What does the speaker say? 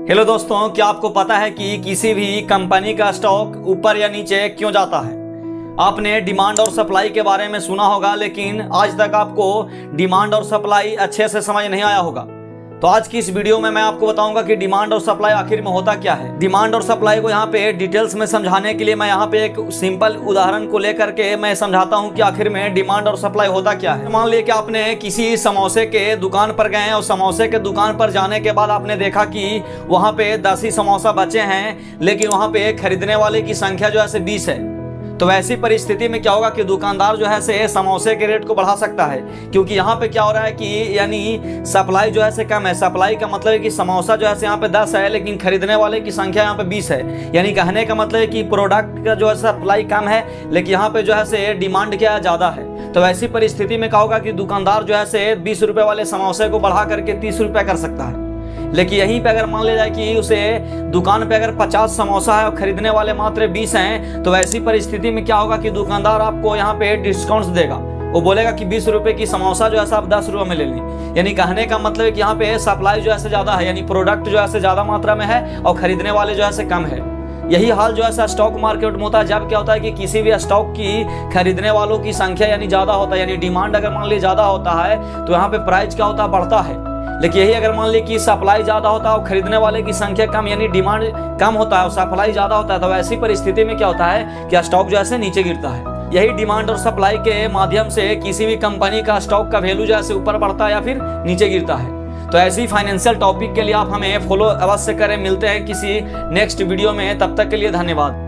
Hello दोस्तों, क्या आपको पता है कि किसी भी कंपनी का स्टॉक ऊपर या नीचे क्यों जाता है? आपने डिमांड और सप्लाई के बारे में सुना होगा, लेकिन आज तक आपको डिमांड और सप्लाई अच्छे से समझ नहीं आया होगा। तो आज की इस वीडियो में मैं आपको बताऊंगा कि डिमांड और सप्लाई आखिर में होता क्या है। डिमांड और सप्लाई को यहाँ पे डिटेल्स में समझाने के लिए मैं यहाँ पे एक सिंपल उदाहरण को लेकर के मैं समझाता हूँ कि आखिर में डिमांड और सप्लाई होता क्या है। मान लीजिए कि आपने किसी समोसे के दुकान पर गए और समोसे के दुकान पर जाने के बाद आपने देखा कि वहाँ पे 10 ही समोसा बचे हैं, लेकिन वहाँ पे खरीदने वाले की संख्या जो है 20 है। तो ऐसी परिस्थिति में क्या होगा कि दुकानदार जो है से समोसे के रेट को बढ़ा सकता है, क्योंकि यहाँ पे क्या हो रहा है कि यानी सप्लाई जो है से कम है। सप्लाई का मतलब है कि समोसा जो है से यहाँ पे 10 है, लेकिन खरीदने वाले की संख्या यहाँ पे 20 है। यानी कहने का मतलब है कि प्रोडक्ट का जो है सप्लाई कम है, लेकिन यहाँ पे जो है से डिमांड क्या है, ज़्यादा है। तो ऐसी परिस्थिति में क्या होगा कि दुकानदार जो है से 20 रुपये वाले समोसे को बढ़ा करके 30 रुपये कर सकता है। लेकिन यहीं पे अगर मान लिया जाए कि उसे दुकान पे अगर 50 समोसा है और खरीदने वाले मात्र 20 हैं, तो ऐसी परिस्थिति में क्या होगा कि दुकानदार आपको यहाँ पे डिस्काउंट्स देगा। वो बोलेगा कि 20 रुपये की समोसा जो है आप 10 रुपये में ले लें। यानी कहने का मतलब है कि यहाँ पे सप्लाई जो है ज़्यादा है, यानी प्रोडक्ट जो है ज़्यादा मात्रा में है और खरीदने वाले जो है कम है। यही हाल जो है स्टॉक मार्केट में होता है। जब क्या होता है कि किसी भी स्टॉक की खरीदने वालों की संख्या यानी ज़्यादा होता है, यानी डिमांड अगर मान लीजिए ज़्यादा होता है तो यहाँ पे प्राइस क्या होता है, बढ़ता है। लेकिन यही अगर मान ली कि सप्लाई ज़्यादा होता है और खरीदने वाले की संख्या कम, यानी डिमांड कम होता है और सप्लाई ज़्यादा होता है, तो ऐसी परिस्थिति में क्या होता है कि स्टॉक जो है नीचे गिरता है। यही डिमांड और सप्लाई के माध्यम से किसी भी कंपनी का स्टॉक का वैल्यू जो है ऊपर बढ़ता है या फिर नीचे गिरता है। तो ऐसी फाइनेंशियल टॉपिक के लिए आप हमें फॉलो अवश्य करें। मिलते हैं किसी नेक्स्ट वीडियो में, तब तक के लिए धन्यवाद।